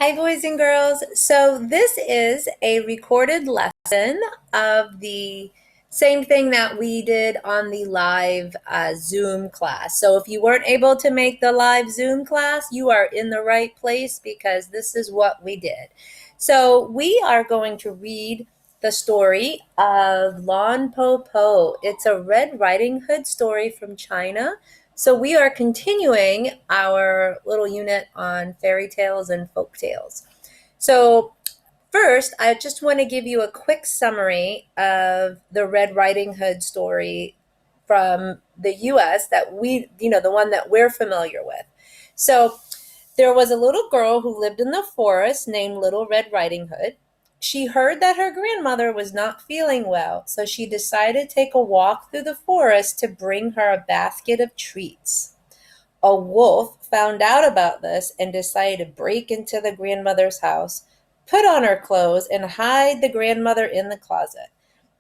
Hi, boys and girls. So, this is a recorded lesson of the same thing that we did on the live Zoom class. So, if you weren't able to make the live Zoom class, you are in the right place because this is what we did. So, we are going to read the story of Lon Po Po. It's a Red Riding Hood story from China. So we are continuing our little unit on fairy tales and folk tales. So first, I just want to give you a quick summary of the Red Riding Hood story from the US that the one that we're familiar with. So there was a little girl who lived in the forest named Little Red Riding Hood. She heard that her grandmother was not feeling well, so she decided to take a walk through the forest to bring her a basket of treats. A wolf found out about this and decided to break into the grandmother's house, put on her clothes, and hide the grandmother in the closet.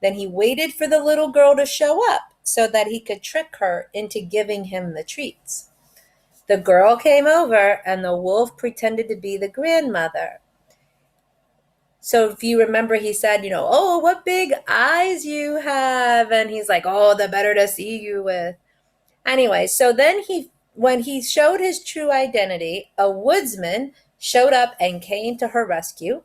Then he waited for the little girl to show up so that he could trick her into giving him the treats. The girl came over, and the wolf pretended to be the grandmother. So if you remember, he said, oh, what big eyes you have. And he's like, oh, the better to see you with. Anyway, so then when he showed his true identity, a woodsman showed up and came to her rescue.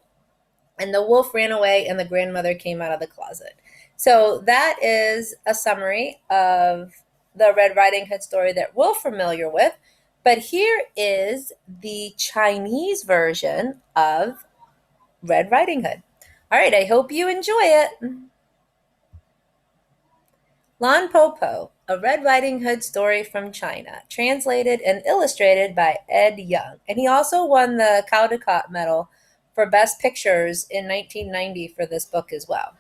And the wolf ran away, and the grandmother came out of the closet. So that is a summary of the Red Riding Hood story that we're familiar with. But here is the Chinese version of Red Riding Hood. All right, I hope you enjoy it. Lon Po Po, a Red Riding Hood story from China, translated and illustrated by Ed Young. And he also won the Caldecott Medal for Best Pictures in 1990 for this book as well.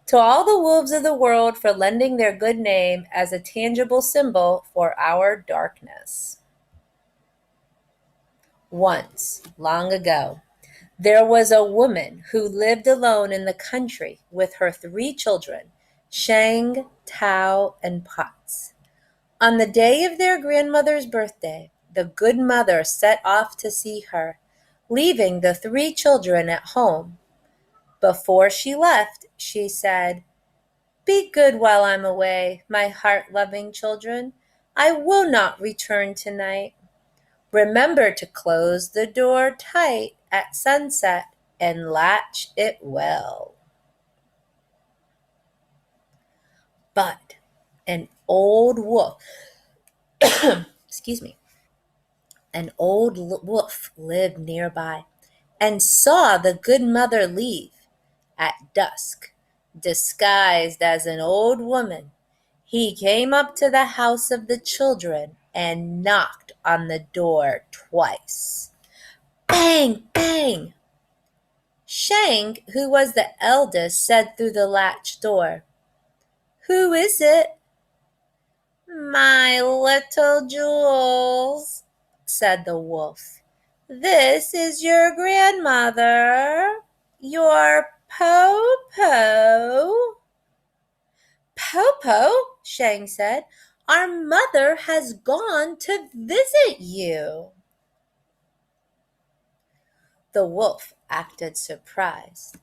To all the wolves of the world for lending their good name as a tangible symbol for our darkness. Once, long ago, there was a woman who lived alone in the country with her 3 children, Shang, Tao, and Potts. On the day of their grandmother's birthday, the good mother set off to see her, leaving the 3 children at home. Before she left, she said, "Be good while I'm away, my heart-loving children. I will not return tonight. Remember to close the door tight at sunset and latch it well." But an old wolf, excuse me, an old wolf lived nearby and saw the good mother leave at dusk, disguised as an old woman. He came up to the house of the children and knocked on the door twice. Bang, bang! Shang, who was the eldest, said through the latch door, "Who is it?" "My little jewels," said the wolf. "This is your grandmother, your Po-Po." "Po-Po," Shang said, "our mother has gone to visit you." The wolf acted surprised.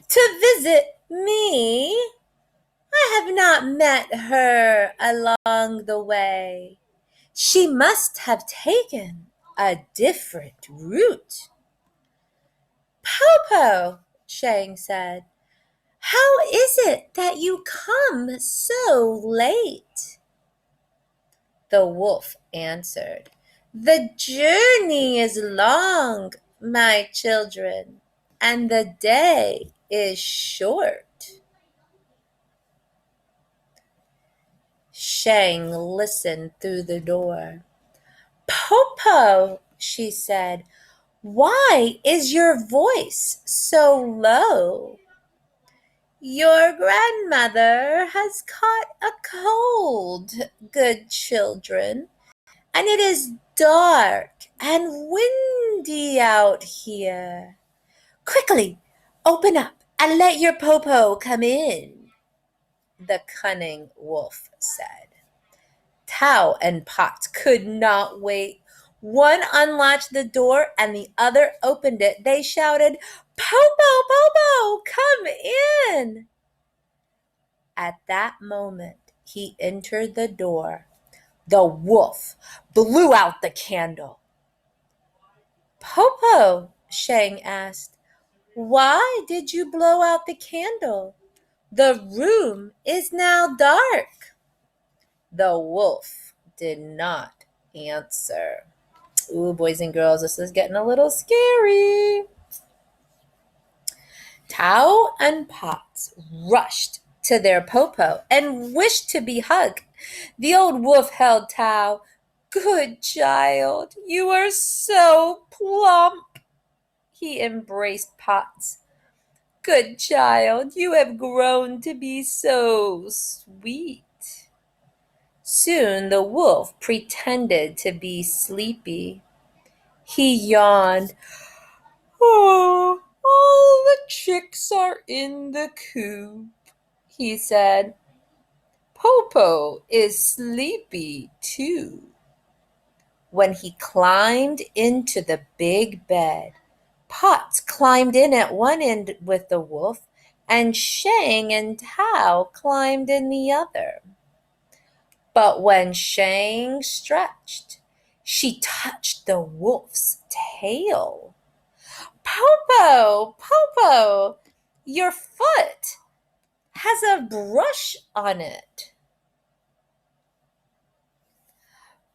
"To visit me? I have not met her along the way. She must have taken a different route." "Po-Po," Shang said, "how is it that you come so late?" The wolf answered, "The journey is long, my children, and the day is short." Shang listened through the door. "Po-Po," she said, "why is your voice so low?" "Your grandmother has caught a cold, good children, and it is dark and windy out here. Quickly, open up and let your Po-Po come in," the cunning wolf said. Tao and Potts could not wait. One unlatched the door and the other opened it. They shouted, "Popo, Popo, come in!" At that moment, he entered the door. The wolf blew out the candle. "Popo," Shang asked, "why did you blow out the candle? The room is now dark." The wolf did not answer. Ooh, boys and girls, this is getting a little scary. Tao and Potts rushed to their Popo and wished to be hugged. The old wolf held Tao. "Good child, you are so plump." He embraced Potts. "Good child, you have grown to be so sweet." Soon the wolf pretended to be sleepy. He yawned. "Oh, all the chicks are in the coop," he said. "Popo is sleepy too." When he climbed into the big bed, Potts climbed in at one end with the wolf, and Shang and Tao climbed in the other. But when Shang stretched, she touched the wolf's tail. "Popo, Popo, your foot has a brush on it."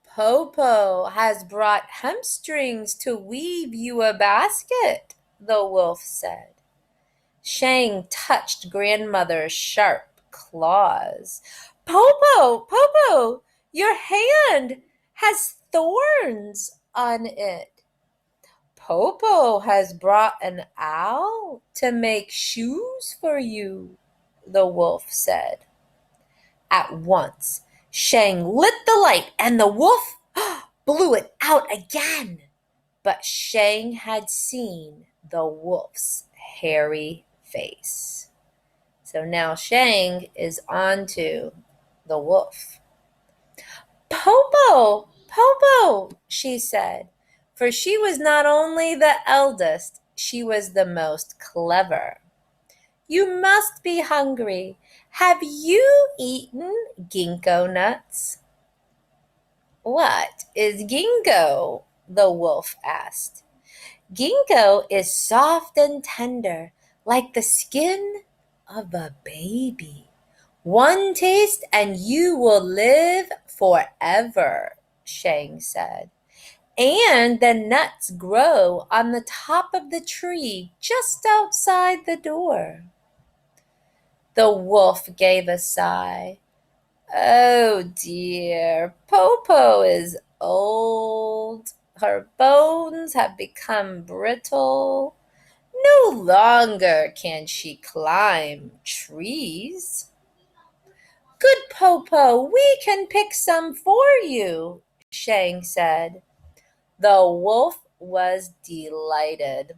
"Popo has brought hemstrings to weave you a basket," the wolf said. Shang touched grandmother's sharp claws. "Popo, Popo, your hand has thorns on it." "Popo has brought an owl to make shoes for you," the wolf said. At once, Shang lit the light and the wolf blew it out again. But Shang had seen the wolf's hairy face. So now Shang is on to the wolf. "Popo, Popo," she said, for she was not only the eldest, she was the most clever. "You must be hungry. Have you eaten ginkgo nuts?" "What is ginkgo?" the wolf asked. "Ginkgo is soft and tender, like the skin of a baby. One taste and you will live forever," Shang said. "And the nuts grow on the top of the tree just outside the door." The wolf gave a sigh. "Oh dear, Popo is old. Her bones have become brittle. No longer can she climb trees." "Good Popo, we can pick some for you," Shang said. The wolf was delighted.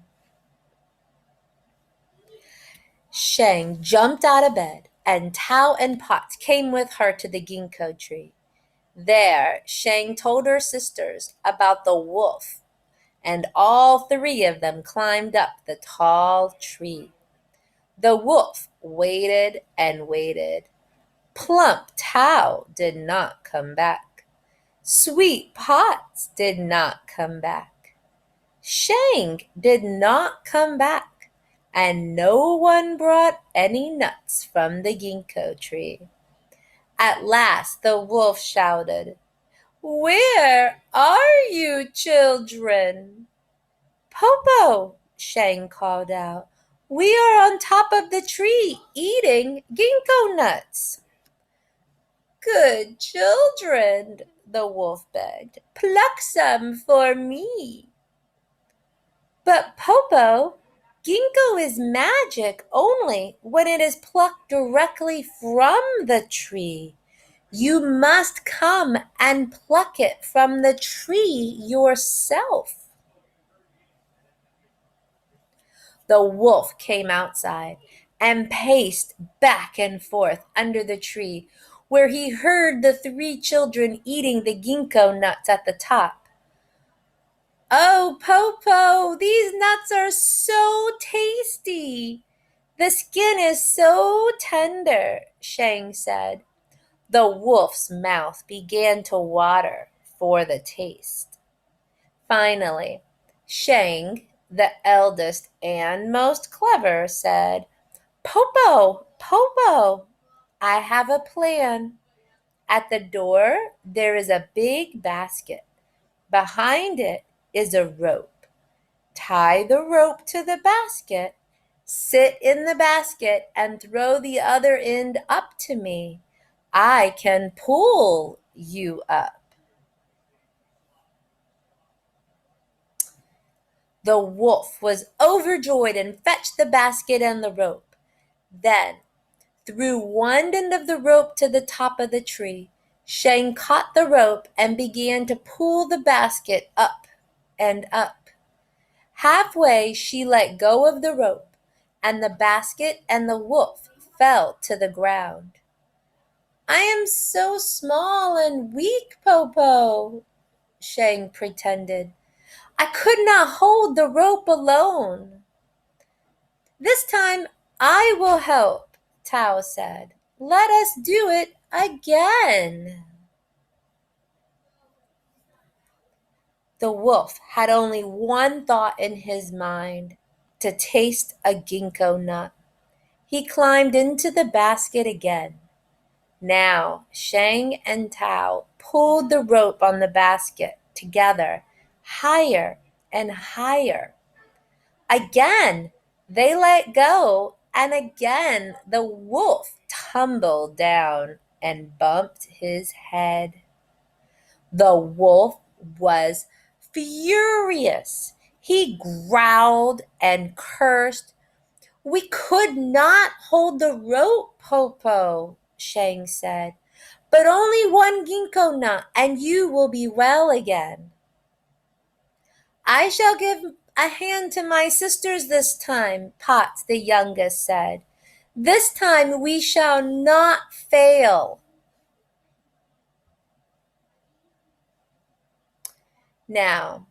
Shang jumped out of bed, and Tao and Potts came with her to the ginkgo tree. There, Shang told her sisters about the wolf, and all three of them climbed up the tall tree. The wolf waited and waited. Plump Tao did not come back. Sweet Potts did not come back. Shang did not come back, and no one brought any nuts from the ginkgo tree. At last the wolf shouted, "Where are you, children?" "Popo," Shang called out, "we are on top of the tree eating ginkgo nuts." "Good children," the wolf begged, "pluck some for me." "But Popo, ginkgo is magic only when it is plucked directly from the tree. You must come and pluck it from the tree yourself." The wolf came outside and paced back and forth under the tree, where he heard the three children eating the ginkgo nuts at the top. Oh, Popo, these nuts are so tasty. The skin is so tender, Shang said. The wolf's mouth began to water for the taste. Finally, Shang, the eldest and most clever, said, Popo, Popo, I have a plan. At the door, there is a big basket. Behind it is a rope. Tie the rope to the basket, sit in the basket, and throw the other end up to me. I can pull you up. The wolf was overjoyed and fetched the basket and the rope. Then, threw one end of the rope to the top of the tree. Shang caught the rope and began to pull the basket up and up. Halfway, she let go of the rope, and the basket and the wolf fell to the ground. I am so small and weak, Popo, Shang pretended. I could not hold the rope alone. This time I will help, Tao said. Let us do it again. The wolf had only one thought in his mind, to taste a ginkgo nut. He climbed into the basket again. Now Shang and Tao pulled the rope on the basket together, higher and higher. Again, they let go, and again the wolf tumbled down and bumped his head. The wolf was furious. He growled and cursed. We could not hold the rope, Popo, Shang said, but only one ginkgo nut, and you will be well again. I shall give a hand to my sisters this time, Potts the youngest said. This time we shall not fail. Now,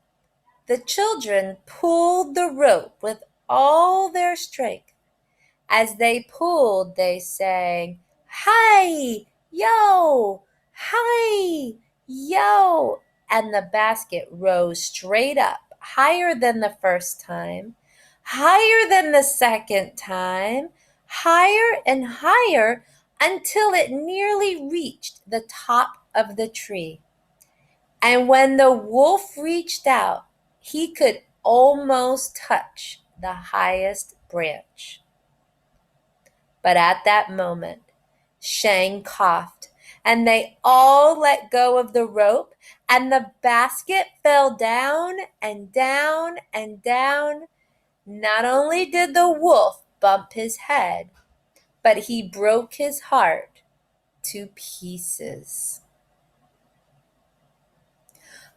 the children pulled the rope with all their strength. As they pulled, they sang, Hi, yo, hi, yo, and the basket rose straight up, higher than the first time, higher than the second time, higher and higher until it nearly reached the top of the tree. And when the wolf reached out, he could almost touch the highest branch. But at that moment, Shang coughed, and they all let go of the rope, and the basket fell down and down and down. Not only did the wolf bump his head, but he broke his heart to pieces.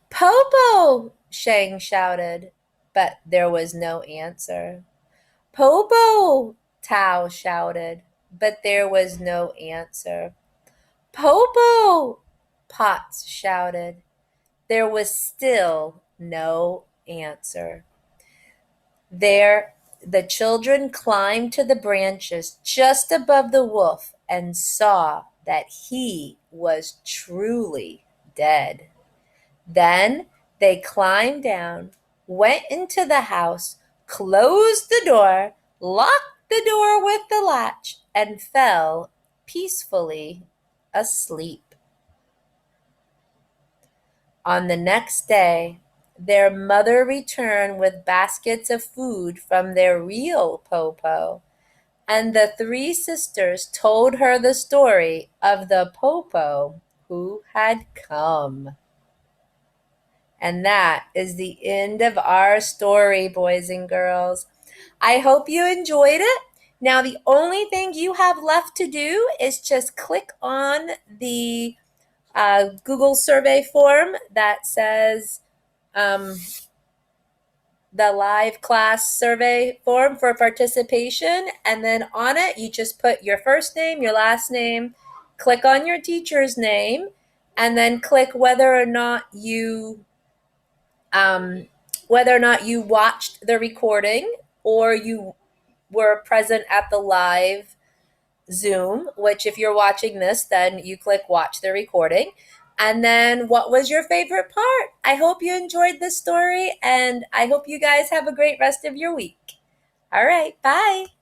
Popo! Shang shouted, but there was no answer. Popo! Tao shouted, but there was no answer. Popo! Potts shouted. There was still no answer. There, the children climbed to the branches just above the wolf and saw that he was truly dead. Then they climbed down, went into the house, closed the door, locked the door with the latch, and fell peacefully asleep. On the next day, their mother returned with baskets of food from their real Popo, and the three sisters told her the story of the Popo who had come. And that is the end of our story, boys and girls. I hope you enjoyed it. Now, the only thing you have left to do is just click on the Google survey form that says the live class survey form for participation. And then on it, you just put your first name, your last name, click on your teacher's name, and then click whether or not you whether or not you watched the recording or you were present at the live Zoom, which if you're watching this, then you click watch the recording. And then what was your favorite part? I hope you enjoyed this story and I hope you guys have a great rest of your week. All right, bye.